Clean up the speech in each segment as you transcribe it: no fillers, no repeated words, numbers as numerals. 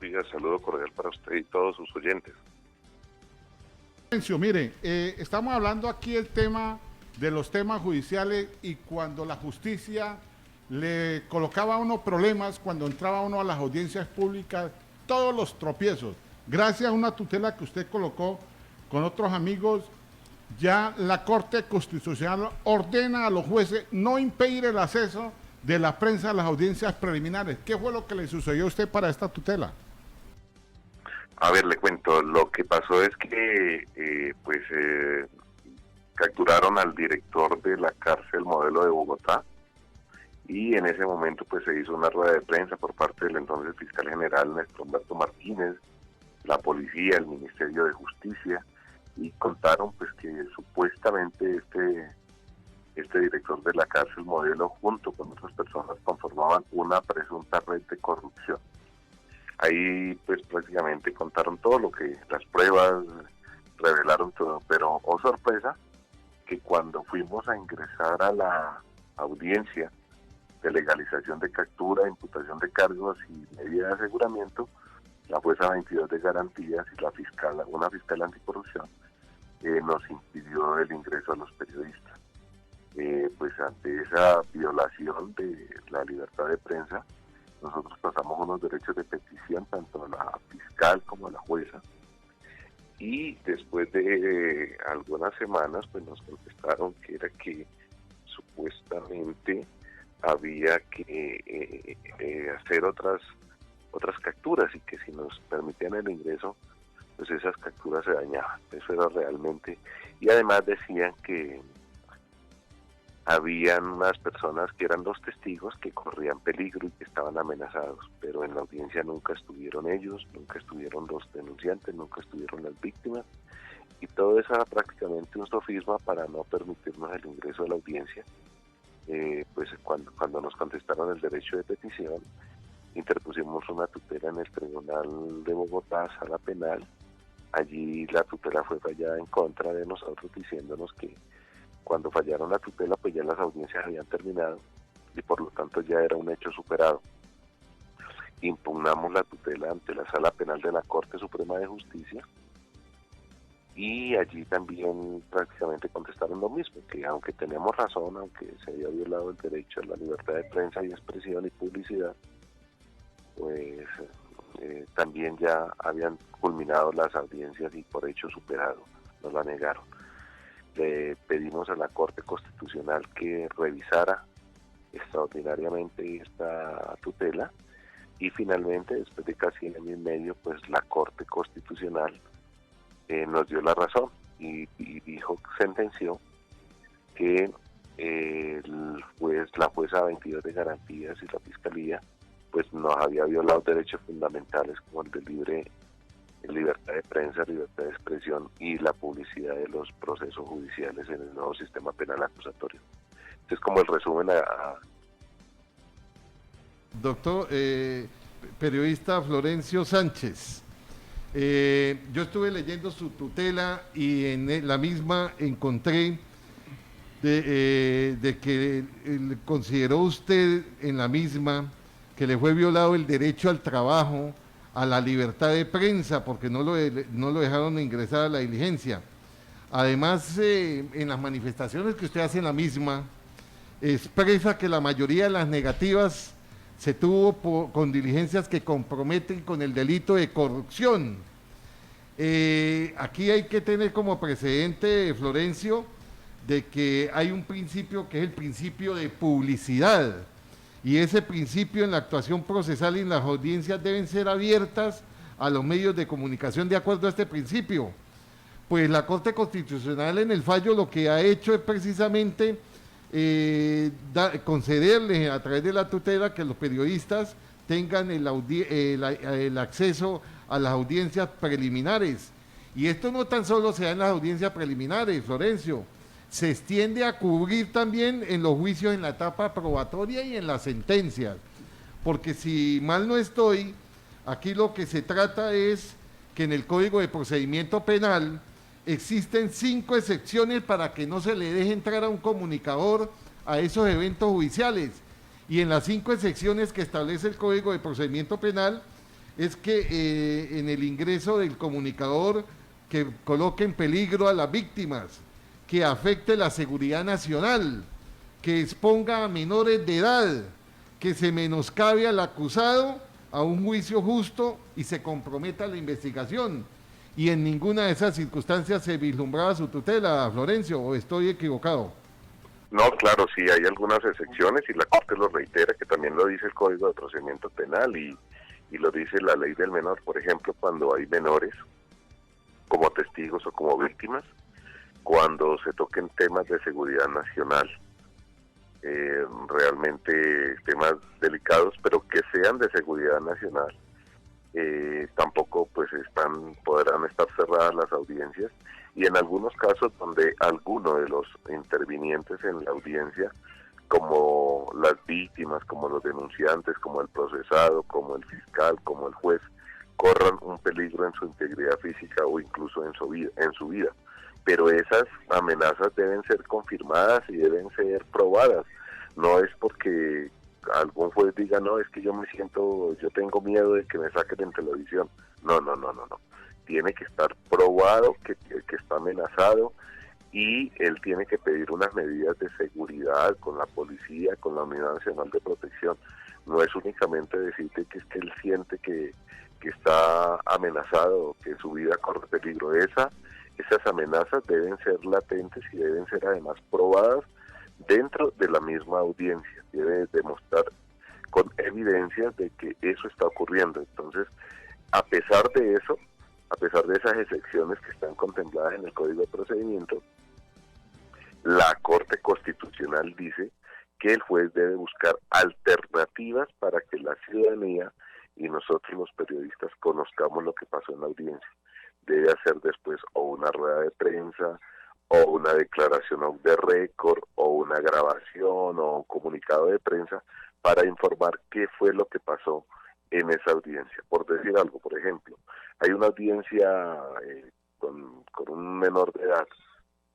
Zúñiga, saludo cordial para usted y todos sus oyentes. Mire, estamos hablando aquí del tema de los temas judiciales y cuando la justicia le colocaba a uno problemas, cuando entraba uno a las audiencias públicas, todos los tropiezos. Gracias a una tutela que usted colocó con otros amigos, ya la Corte Constitucional ordena a los jueces no impedir el acceso de la prensa a las audiencias preliminares. ¿Qué fue lo que le sucedió a usted para esta tutela? A ver, le cuento, lo que pasó es que capturaron al director de la cárcel Modelo de Bogotá y en ese momento pues se hizo una rueda de prensa por parte del entonces fiscal general Néstor Humberto Martínez, la policía, el Ministerio de Justicia, y contaron pues que supuestamente este director de la cárcel Modelo junto con otras personas conformaban una presunta red de corrupción. Ahí pues prácticamente contaron todo lo que las pruebas revelaron todo, pero oh sorpresa que cuando fuimos a ingresar a la audiencia de legalización de captura, imputación de cargos y medida de aseguramiento, la jueza 22 de garantías y una fiscal anticorrupción nos impidió el ingreso a los periodistas. Pues ante esa violación de la libertad de prensa, nosotros pasamos unos derechos de petición tanto a la fiscal como a la jueza, y después de algunas semanas pues nos contestaron que era que supuestamente había que hacer otras capturas y que si nos permitían el ingreso pues esas capturas se dañaban. Eso era realmente, y además decían que habían unas personas que eran los testigos que corrían peligro y que estaban amenazados, pero en la audiencia nunca estuvieron ellos, nunca estuvieron los denunciantes, nunca estuvieron las víctimas, y todo eso era prácticamente un sofisma para no permitirnos el ingreso a la audiencia. Pues cuando nos contestaron el derecho de petición, interpusimos una tutela en el Tribunal de Bogotá, Sala Penal. Allí la tutela fue fallada en contra de nosotros, diciéndonos que cuando fallaron la tutela pues ya las audiencias habían terminado y por lo tanto ya era un hecho superado. Impugnamos la tutela ante la Sala Penal de la Corte Suprema de Justicia y allí también prácticamente contestaron lo mismo, que aunque teníamos razón, aunque se había violado el derecho a la libertad de prensa y expresión y publicidad, pues también ya habían culminado las audiencias y por hecho superado nos la negaron. Le pedimos a la Corte Constitucional que revisara extraordinariamente esta tutela y finalmente, después de casi año y medio, pues la Corte Constitucional nos dio la razón y sentenció que la jueza 22 de garantías y la Fiscalía pues nos había violado derechos fundamentales como el de libertad de prensa, libertad de expresión y la publicidad de los procesos judiciales en el nuevo sistema penal acusatorio. Este es como el resumen Doctor, periodista Florencio Sánchez, yo estuve leyendo su tutela y en la misma encontré de que consideró usted en la misma que le fue violado el derecho al trabajo, a la libertad de prensa, porque no lo dejaron ingresar a la diligencia. Además, en las manifestaciones que usted hace en la misma, expresa que la mayoría de las negativas se tuvo con diligencias que comprometen con el delito de corrupción. Aquí hay que tener como precedente, Florencio, de que hay un principio que es el principio de publicidad, y ese principio en la actuación procesal y en las audiencias deben ser abiertas a los medios de comunicación de acuerdo a este principio. Pues la Corte Constitucional en el fallo lo que ha hecho es precisamente concederle a través de la tutela que los periodistas tengan el acceso a las audiencias preliminares. Y esto no tan solo se da en las audiencias preliminares, Florencio, se extiende a cubrir también en los juicios en la etapa probatoria y en las sentencias, porque si mal no estoy, aquí lo que se trata es que en el Código de Procedimiento Penal existen 5 excepciones para que no se le deje entrar a un comunicador a esos eventos judiciales, y en las 5 excepciones que establece el Código de Procedimiento Penal es que en el ingreso del comunicador que coloque en peligro a las víctimas, que afecte la seguridad nacional, que exponga a menores de edad, que se menoscabe al acusado a un juicio justo y se comprometa la investigación. Y en ninguna de esas circunstancias se vislumbraba su tutela, Florencio, ¿o estoy equivocado? No, claro, sí, hay algunas excepciones y la Corte lo reitera, que también lo dice el Código de Procedimiento Penal y lo dice la ley del menor. Por ejemplo, cuando hay menores como testigos o como víctimas, cuando se toquen temas de seguridad nacional, realmente temas delicados, pero que sean de seguridad nacional. Tampoco pues podrán estar cerradas las audiencias, y en algunos casos donde alguno de los intervinientes en la audiencia, como las víctimas, como los denunciantes, como el procesado, como el fiscal, como el juez, corran un peligro en su integridad física o incluso en su vida. Pero esas amenazas deben ser confirmadas y deben ser probadas. No es porque algún juez diga, no, es que yo tengo miedo de que me saquen en televisión. No. Tiene que estar probado que está amenazado, y él tiene que pedir unas medidas de seguridad con la policía, con la Unidad Nacional de Protección. No es únicamente decirte que es que él siente que está amenazado, que su vida corre peligro. Esas amenazas deben ser latentes y deben ser además probadas dentro de la misma audiencia. Debe demostrar con evidencias de que eso está ocurriendo. Entonces, a pesar de eso, a pesar de esas excepciones que están contempladas en el Código de Procedimiento, la Corte Constitucional dice que el juez debe buscar alternativas para que la ciudadanía y nosotros los periodistas conozcamos lo que pasó en la audiencia. Debe hacer después o una rueda de prensa, o una declaración off the record, o una grabación, o un comunicado de prensa para informar qué fue lo que pasó en esa audiencia. Por decir algo, por ejemplo, hay una audiencia con un menor de edad.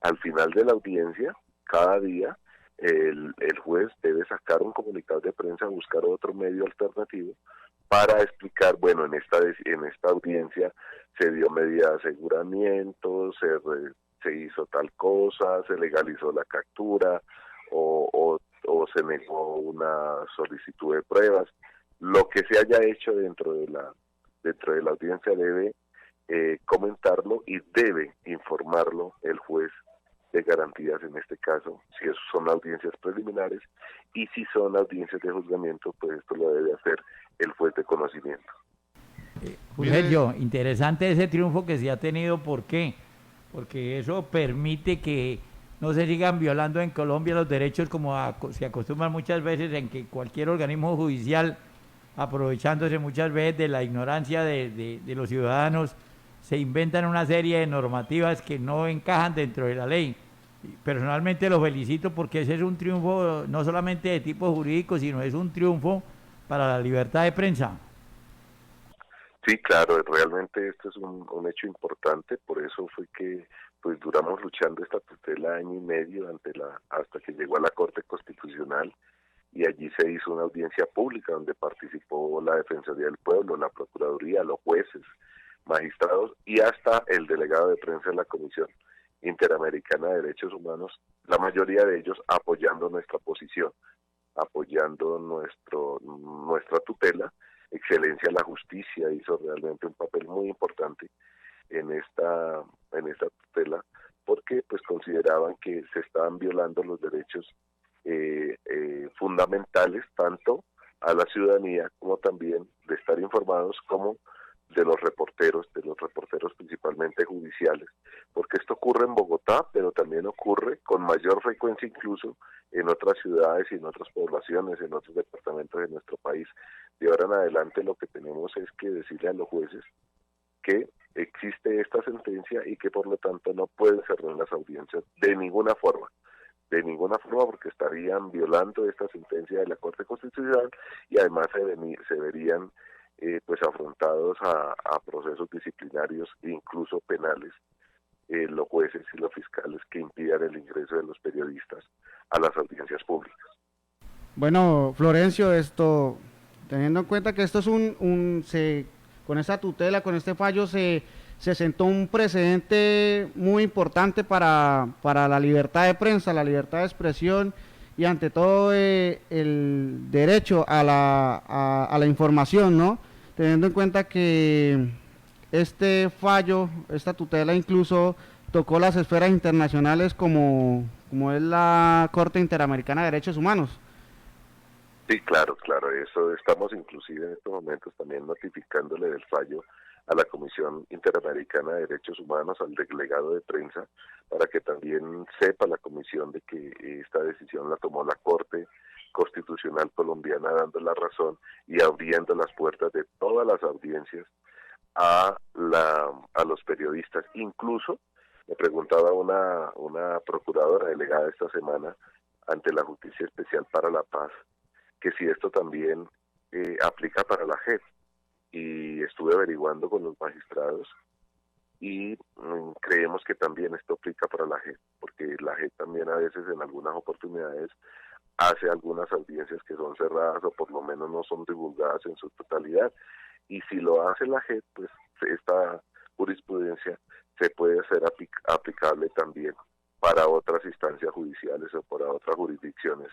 Al final de la audiencia, cada día, el juez debe sacar un comunicado de prensa, buscar otro medio alternativo para explicar, bueno, en esta audiencia se dio medida de aseguramiento, se hizo tal cosa, se legalizó la captura, o se negó una solicitud de pruebas. Lo que se haya hecho dentro de la audiencia debe comentarlo y debe informarlo el juez de garantías, en este caso, si son audiencias preliminares, y si son audiencias de juzgamiento, pues esto lo debe hacer el juez de conocimiento. Fulgencio, interesante ese triunfo que se ha tenido. ¿Por qué? Porque eso permite que no se sigan violando en Colombia los derechos, como se acostumbran muchas veces, en que cualquier organismo judicial, aprovechándose muchas veces de la ignorancia de los ciudadanos, se inventan una serie de normativas que no encajan dentro de la ley. Personalmente lo felicito, porque ese es un triunfo no solamente de tipo jurídico, sino es un triunfo para la libertad de prensa. Sí, claro, realmente esto es un hecho importante. Por eso fue que pues duramos luchando esta tutela año y medio hasta que llegó a la Corte Constitucional, y allí se hizo una audiencia pública donde participó la Defensoría del Pueblo, la Procuraduría, los jueces, magistrados y hasta el delegado de prensa de la Comisión Interamericana de Derechos Humanos, la mayoría de ellos apoyando nuestra posición, apoyando nuestra tutela. Excelencia la Justicia hizo realmente un papel muy importante en esta tutela, porque pues consideraban que se estaban violando los derechos fundamentales, tanto a la ciudadanía como también de estar informados, como de los reporteros principalmente judiciales, porque esto ocurre en Bogotá, pero también ocurre con mayor frecuencia incluso en otras ciudades y en otras poblaciones, en otros departamentos de nuestro país. De ahora en adelante lo que tenemos es que decirle a los jueces que existe esta sentencia y que por lo tanto no pueden cerrar las audiencias de ninguna forma, porque estarían violando esta sentencia de la Corte Constitucional, y además se verían pues afrontados a procesos disciplinarios e incluso penales, los jueces y los fiscales que impidan el ingreso de los periodistas a las audiencias públicas. Bueno, Florencio, teniendo en cuenta que esto es con esta tutela, con este fallo, se sentó un precedente muy importante para la libertad de prensa, la libertad de expresión y ante todo el derecho a la información, ¿no? Teniendo en cuenta que este fallo, esta tutela incluso tocó las esferas internacionales como es la Corte Interamericana de Derechos Humanos. Sí, claro, claro, eso estamos inclusive en estos momentos también notificándole del fallo a la Comisión Interamericana de Derechos Humanos, al delegado de prensa, para que también sepa la comisión de que esta decisión la tomó la Corte Constitucional colombiana, dando la razón y abriendo las puertas de todas las audiencias a los periodistas. Incluso me preguntaba una procuradora delegada esta semana ante la Justicia Especial para la Paz que si esto también aplica para la JEP, y estuve averiguando con los magistrados y creemos que también esto aplica para la JEP, porque la JEP también a veces en algunas oportunidades hace algunas audiencias que son cerradas o por lo menos no son divulgadas en su totalidad, y si lo hace la JEP, pues esta jurisprudencia se puede hacer aplicable también para otras instancias judiciales o para otras jurisdicciones,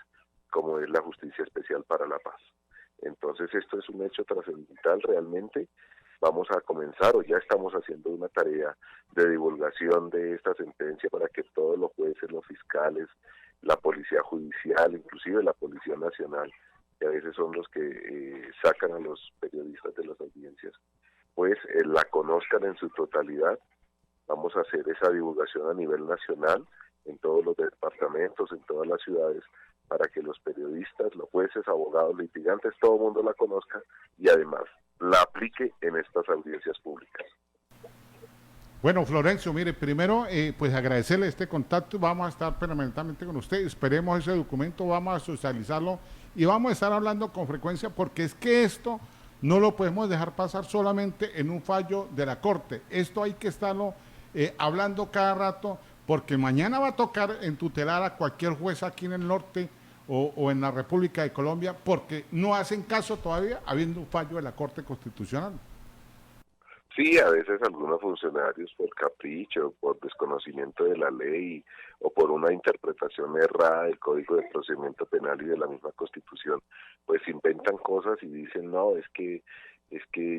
como es la Justicia Especial para la Paz. Entonces esto es un hecho trascendental realmente. Vamos a comenzar o ya estamos haciendo una tarea de divulgación de esta sentencia para que todos los jueces, los fiscales, la policía judicial, inclusive la Policía Nacional, que a veces son los que sacan a los periodistas de las audiencias, pues la conozcan en su totalidad. Vamos a hacer esa divulgación a nivel nacional, en todos los departamentos, en todas las ciudades, para que los periodistas, los jueces, abogados, litigantes, todo el mundo la conozca y además la aplique en estas audiencias públicas. Bueno, Florencio, mire, primero pues agradecerle este contacto, vamos a estar permanentemente con usted, esperemos ese documento, vamos a socializarlo y vamos a estar hablando con frecuencia porque es que esto no lo podemos dejar pasar solamente en un fallo de la Corte, esto hay que estarlo hablando cada rato porque mañana va a tocar entutelar a cualquier juez aquí en el norte o en la República de Colombia porque no hacen caso todavía habiendo un fallo de la Corte Constitucional. Sí, a veces algunos funcionarios por capricho, por desconocimiento de la ley o por una interpretación errada del Código de Procedimiento Penal y de la misma Constitución, pues inventan cosas y dicen, no, es que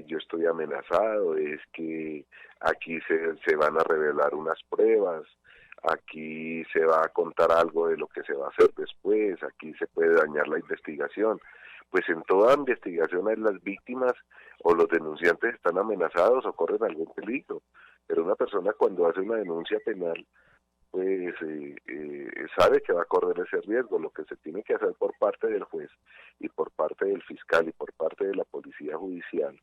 yo estoy amenazado, es que aquí se van a revelar unas pruebas, aquí se va a contar algo de lo que se va a hacer después, aquí se puede dañar la investigación. Pues en toda investigación las víctimas o los denunciantes están amenazados o corren algún peligro, pero una persona cuando hace una denuncia penal pues sabe que va a correr ese riesgo. Lo que se tiene que hacer por parte del juez y por parte del fiscal y por parte de la policía judicial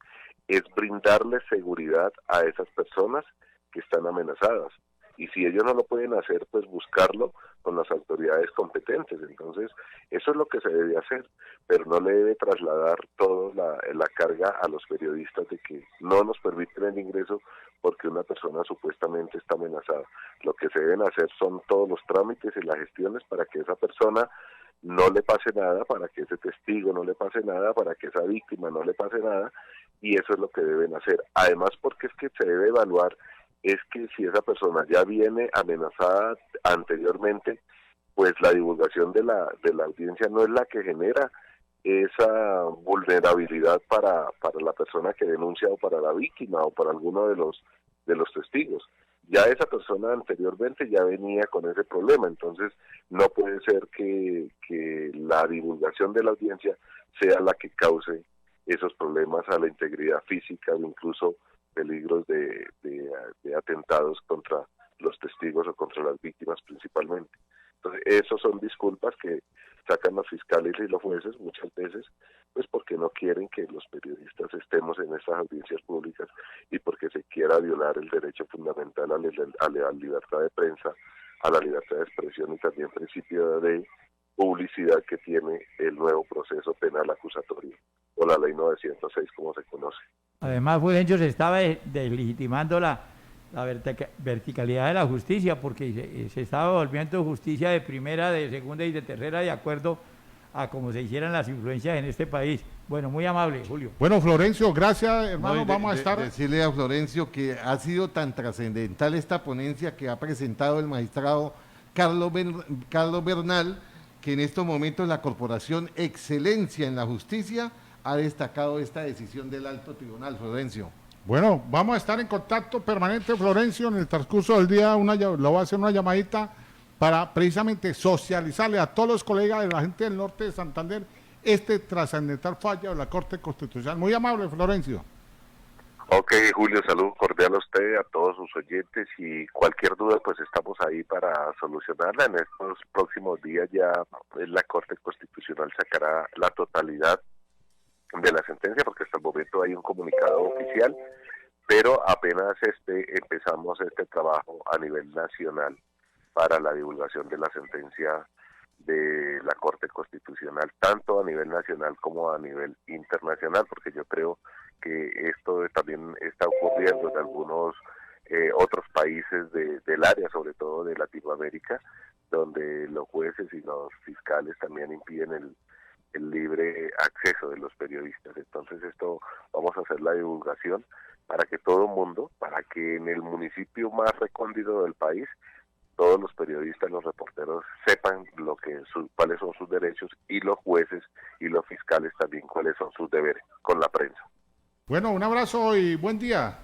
es brindarle seguridad a esas personas que están amenazadas. Y si ellos no lo pueden hacer, pues buscarlo con las autoridades competentes. Entonces, eso es lo que se debe hacer, pero no le debe trasladar toda la carga a los periodistas de que no nos permiten el ingreso porque una persona supuestamente está amenazada. Lo que se deben hacer son todos los trámites y las gestiones para que esa persona no le pase nada, para que ese testigo no le pase nada, para que esa víctima no le pase nada, y eso es lo que deben hacer. Además, porque es que se debe evaluar es que si esa persona ya viene amenazada anteriormente, pues la divulgación de la audiencia no es la que genera esa vulnerabilidad para la persona que denuncia o para la víctima o para alguno de los testigos. Ya esa persona anteriormente ya venía con ese problema, entonces no puede ser que la divulgación de la audiencia sea la que cause esos problemas a la integridad física o incluso peligros de atentados contra los testigos o contra las víctimas principalmente. Entonces, esos son disculpas que sacan los fiscales y los jueces muchas veces, pues porque no quieren que los periodistas estemos en estas audiencias públicas y porque se quiera violar el derecho fundamental a la libertad de prensa, a la libertad de expresión y también principio de publicidad que tiene el nuevo proceso penal acusatorio o la ley 906 como se conoce. Además, Fulgencio, se estaba deslegitimando la verticalidad de la justicia porque se estaba volviendo justicia de primera, de segunda y de tercera de acuerdo a como se hicieran las influencias en este país. Bueno, muy amable, Julio. Bueno, Florencio, gracias, hermano. No, y Vamos a estar. decirle a Florencio que ha sido tan trascendental esta ponencia que ha presentado el magistrado Carlos Bernal, que en estos momentos la Corporación Excelencia en la Justicia ha destacado esta decisión del Alto Tribunal, Florencio. Bueno, vamos a estar en contacto permanente, Florencio, en el transcurso del día. Le voy a hacer una llamadita para precisamente socializarle a todos los colegas de la gente del norte de Santander este trascendental fallo de la Corte Constitucional. Muy amable, Florencio. Ok, Julio, saludo cordial a usted, a todos sus oyentes, y cualquier duda pues estamos ahí para solucionarla. En estos próximos días ya la Corte Constitucional sacará la totalidad de la sentencia, porque hasta el momento hay un comunicado oficial, pero apenas empezamos este trabajo a nivel nacional para la divulgación de la sentencia de la Corte Constitucional, tanto a nivel nacional como a nivel internacional, porque yo creo que esto también está ocurriendo en algunos otros países del área, sobre todo de Latinoamérica, donde los jueces y los fiscales también impiden el libre acceso de los periodistas. Entonces esto vamos a hacer la divulgación para que todo el mundo, para que en el municipio más recóndito del país, todos los periodistas, los reporteros sepan cuáles son sus derechos, y los jueces y los fiscales también cuáles son sus deberes con la prensa. Bueno, un abrazo y buen día.